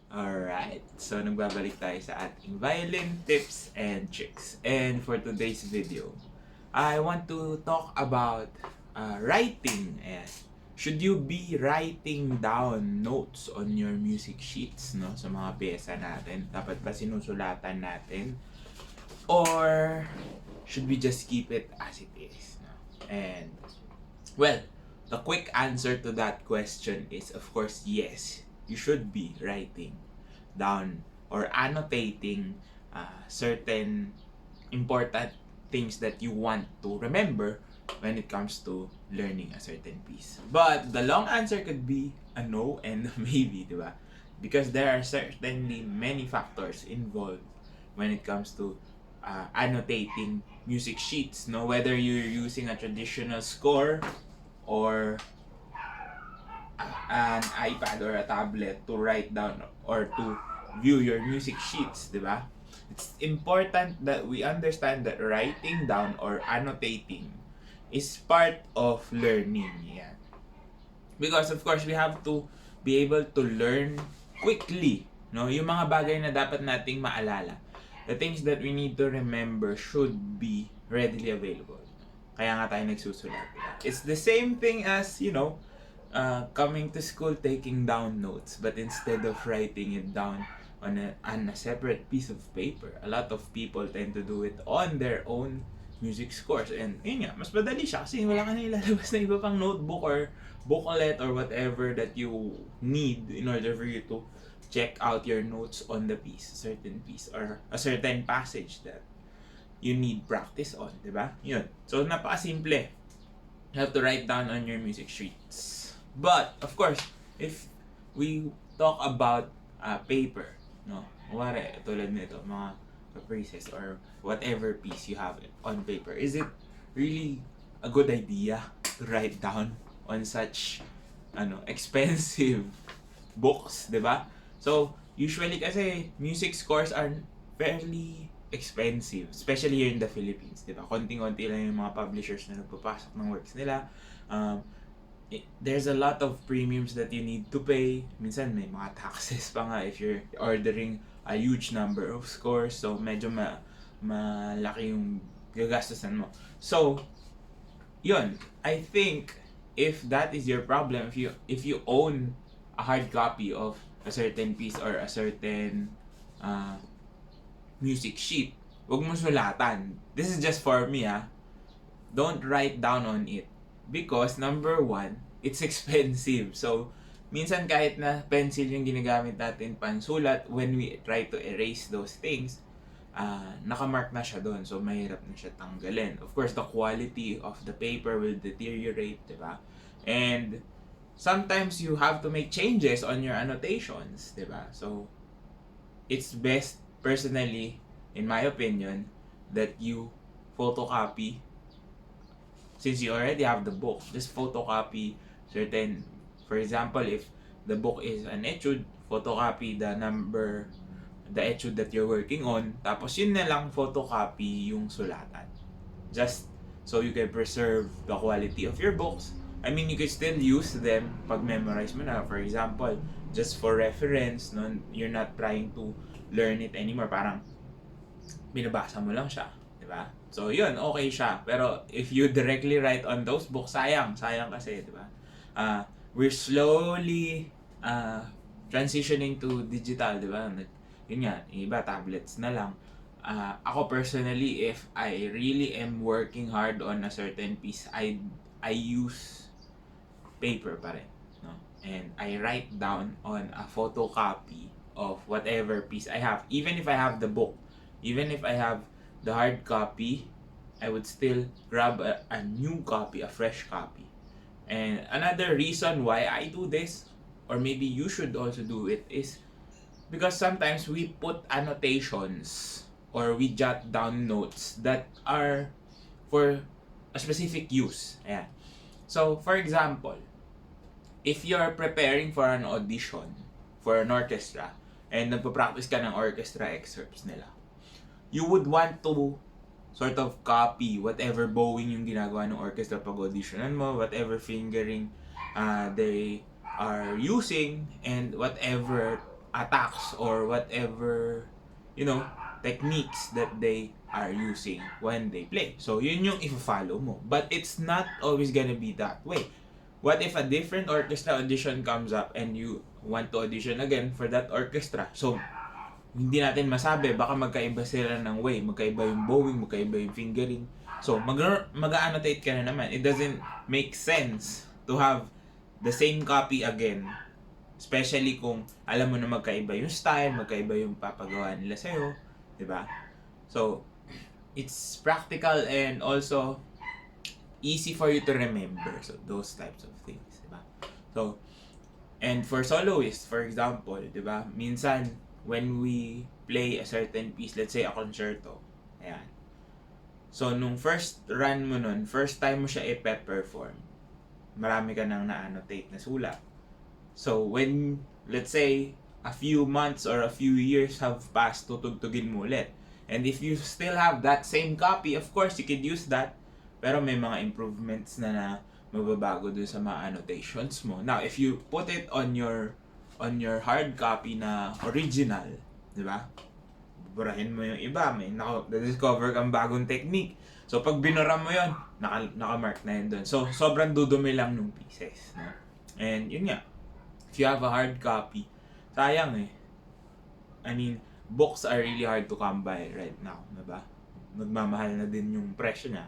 Alright, so nagbabalik tayo sa ating violin tips and tricks. And for today's video, I want to talk about writing. Ayan. Should you be writing down notes on your music sheets, no? Sa mga pyesa natin? Dapat ba sinusulatan natin? Or should we just keep it as it is? No? And, well, the quick answer to that question is, of course, yes. You should be writing down or annotating certain important things that you want to remember when it comes to learning a certain piece. But the long answer could be a no and a maybe, di ba? Because there are certainly many factors involved when it comes to annotating music sheets, no? Whether you're using a traditional score or an iPad or a tablet to write down or to view your music sheets, di ba? It's important that we understand that writing down or annotating is part of learning. Yeah. Because of course, we have to be able to learn quickly. No? Yung mga bagay na dapat nating maalala. The things that we need to remember should be readily available. Kaya nga tayo nagsusulat. It's the same thing as, coming to school taking down notes, but instead of writing it down on a separate piece of paper, a lot of people tend to do it on their own music scores. And yun nga, mas madali siya kasi wala ka na ilalabas na iba pang notebook or booklet or whatever that you need in order for you to check out your notes on the piece, a certain piece or a certain passage that you need practice on, di ba? Yun. So, napaka-simple. You have to write down on your music sheets. But, of course, if we talk about paper, no? Wari, tulad nito, mga caprices or whatever piece you have on paper, is it really a good idea to write down on such expensive books, di ba? So, usually kasi music scores are fairly expensive, especially here in the Philippines, di ba? Konting-konti lang yung mga publishers na nagpapasok ng works nila. There's a lot of premiums that you need to pay. Minsan may mga taxes pa nga if you're ordering a huge number of scores. So, medyo malaki yung gagastusan mo. So, yun. I think if that is your problem, if you own a hard copy of a certain piece or a certain music sheet, huwag mo sulatan. This is just for me, Don't write down on it. Because, number one, it's expensive. So, minsan kahit na pencil yung ginagamit natin pansulat, when we try to erase those things, nakamark na siya doon. So, mahirap na siya tanggalin. Of course, the quality of the paper will deteriorate, diba? And, sometimes you have to make changes on your annotations, diba? So, it's best, personally, in my opinion, that you photocopy. Since you already have the book, just photocopy certain, for example, if the book is an etude, photocopy the etude that you're working on, tapos yun na lang photocopy yung sulatan. Just so you can preserve the quality of your books. I mean, you can still use them pag memorize mo na. For example, just for reference, no, you're not trying to learn it anymore. Parang binabasa mo lang siya, di ba? So, yun, okay siya. Pero if you directly write on those books, sayang kasi, di ba? We're slowly transitioning to digital, di ba? Yun nga, iba tablets na lang. Ako personally, if I really am working hard on a certain piece, I use paper pa rin, no? And I write down on a photocopy of whatever piece I have. Even if I have the book, even if I have the hard copy, I would still grab a new copy, a fresh copy. And another reason why I do this, or maybe you should also do it, is because sometimes we put annotations or we jot down notes that are for a specific use. Ayan. So, for example, if you're preparing for an audition for an orchestra and nagpa-practice ka ng orchestra excerpts nila, you would want to sort of copy whatever bowing yung ginagawa ng orchestra pag auditionan mo, whatever fingering they are using, and whatever attacks or whatever, you know, techniques that they are using when they play. So, yun yung i-follow mo. But it's not always gonna be that way. What if a different orchestra audition comes up and you want to audition again for that orchestra? So, hindi natin masabi, baka magkaiba sila ng way, magkaiba yung bowing, magkaiba yung fingering. So, mag-annotate ka na naman. It doesn't make sense to have the same copy again. Especially kung alam mo na magkaiba yung style, magkaiba yung papagawa nila sa'yo. Diba? So, it's practical and also easy for you to remember. So, those types of things. Diba? So, and for soloists, for example, diba? Minsan, when we play a certain piece, let's say a concerto, ayan. So, nung first run mo nun, first time mo siya i-perform, marami ka nang na-annotate na sulat. So, when, let's say, a few months or a few years have passed, tutugtugin mo ulit. And if you still have that same copy, of course, you could use that. Pero may mga improvements na mababago dun sa mga annotations mo. Now, if you put it on your hard copy na original, di ba? Burahin mo yung iba, may na-discover kang bagong technique. So, pag binura mo yun, naka-mark na yun dun. So, sobrang dudumi lang nung pieces. No? And yun nga, if you have a hard copy, sayang eh. I mean, books are really hard to come by right now, diba? Nagmamahal na din yung presyo niya.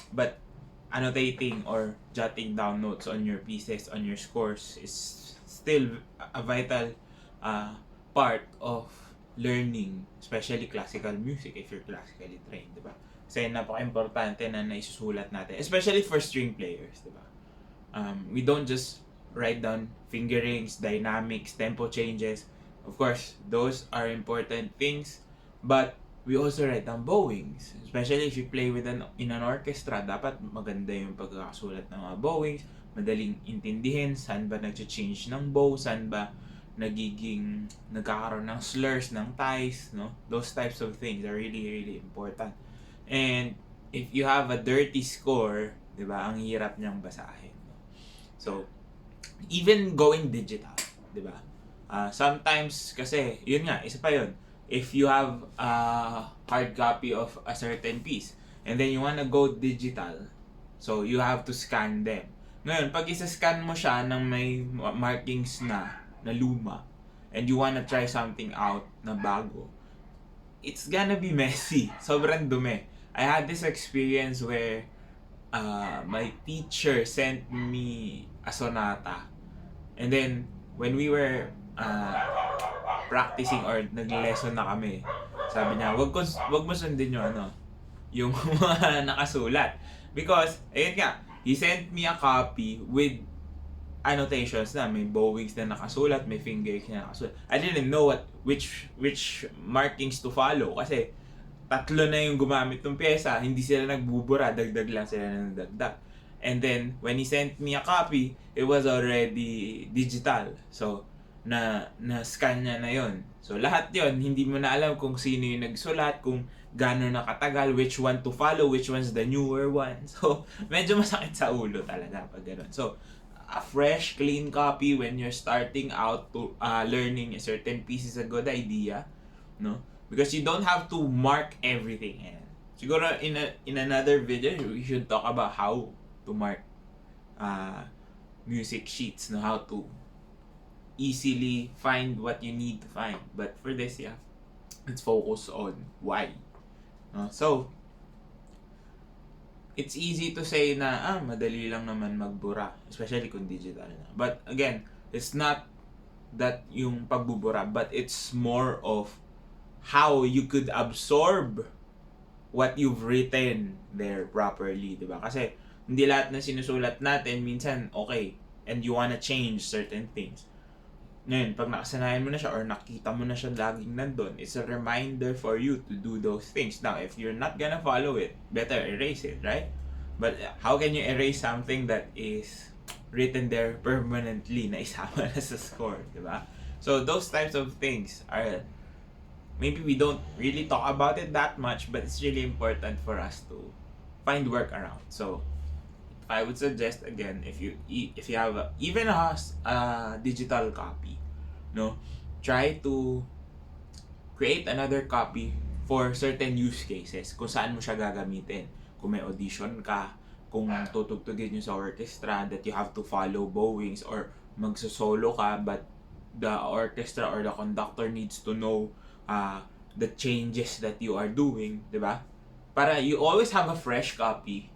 But annotating or jotting down notes on your pieces, on your scores is still a vital part of learning, especially classical music if you're classically trained, diba? Kasi napaka-importante na naisusulat natin, especially for string players, diba? We don't just write down fingerings, dynamics, tempo changes. Of course, those are important things, but we also write down bowings. Especially if you play in an orchestra, dapat maganda yung pagkakasulat ng mga bowings, madaling intindihin, saan ba nag-change ng bow, saan ba nagkakaroon ng slurs, ng ties, no? Those types of things are really, really important. And if you have a dirty score, di ba, ang hirap niyang basahin. No? So, even going digital, di ba? Sometimes kasi, yun nga, isa pa yun. If you have a hard copy of a certain piece and then you wanna go digital, so you have to scan them. Ngayon, pag isa-scan mo siya ng may markings na luma and you wanna try something out na bago, it's gonna be messy. Sobrang dumi. I had this experience where my teacher sent me a sonata. And then, when we were practicing or nag-lesson na kami, sabi niya, wag mo sundin yung mga nakasulat. Because, ayun nga, he sent me a copy with annotations na may bowings na nakasulat, may fingers na nakasulat. I didn't know which markings to follow kasi tatlo na yung gumamit ng pyesa, hindi sila nagbubura, dagdag lang sila ng dagdag. And then, when he sent me a copy, it was already digital. So, na-scan niya na yon. So, lahat yon hindi mo na alam kung sino yung nagsulat, kung gano'n nakatagal, which one to follow, which one's the newer one. So, medyo masakit sa ulo talaga pag gano'n. So, a fresh, clean copy when you're starting out to learning a certain piece is a good idea, no? Because you don't have to mark everything. Siguro in another video, we should talk about how to mark music sheets, no? How to easily find what you need to find. But for this, yeah, let's focus on why. So, it's easy to say na, madali lang naman magbura, especially kung digital na. But again, it's not that yung pagbubura, but it's more of how you could absorb what you've written there properly, di ba? Kasi hindi lahat na sinusulat natin minsan okay, and you wanna change certain things. Ngayon, pag nakasanayan mo na siya or nakita mo na siya laging nandun, it's a reminder for you to do those things. Now, if you're not gonna follow it, better erase it, right? But how can you erase something that is written there permanently na isama na sa score, di ba? So, those types of things are, maybe we don't really talk about it that much, but it's really important for us to find workaround. So, I would suggest again, if you have even a digital copy, no, try to create another copy for certain use cases kung saan mo siya gagamitin. Kung may audition ka, kung tutugtugin nyo sa orchestra that you have to follow bowings, or magso-solo ka but the orchestra or the conductor needs to know the changes that you are doing, di ba? Para you always have a fresh copy,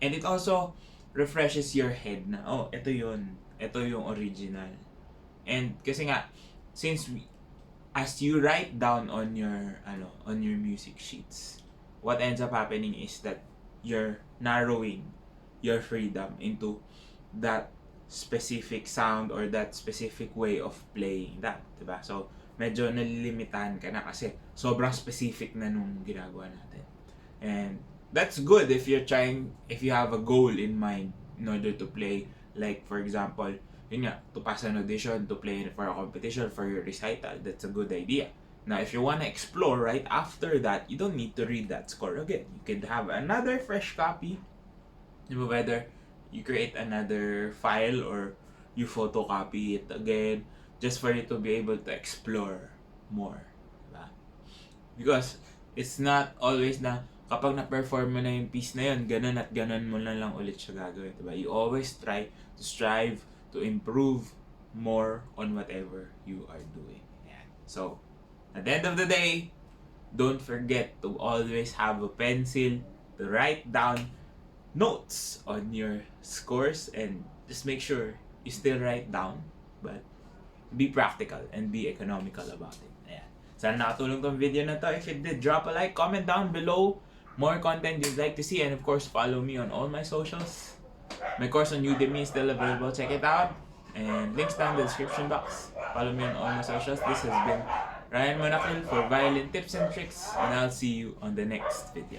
and it also refreshes your head na, oh, ito yun, ito yung original. And kasi nga, since as you write down on your music sheets, what ends up happening is that you're narrowing your freedom into that specific sound or that specific way of playing that, diba? So medyo nalilimitahan ka na kasi sobrang specific na nung ginagawa natin. And that's good if you have a goal in mind in order to play, like for example, yun nga, to pass an audition, to play for a competition, for your recital. That's a good idea. Now, if you want to explore right after that, you don't need to read that score again. You can have another fresh copy. Whether you create another file or you photocopy it again, just for you to be able to explore more. Diba? Because it's not always na kapag na-perform mo na yung piece na yun, ganun at ganun mo na lang ulit siya gagawin. Diba? You always try to strive to improve more on whatever you are doing. Yeah. So, at the end of the day, don't forget to always have a pencil to write down notes on your scores, and just make sure you still write down, but be practical and be economical about it. Yeah. Sana nakatulong tong video na to. If it did, drop a like, comment down below more content you'd like to see, and of course, follow me on all my socials. My course on Udemy is still available. Check it out. And links down in the description box. Follow me on all my socials. This has been Ryan Monakil for Violin Tips and Tricks. And I'll see you on the next video.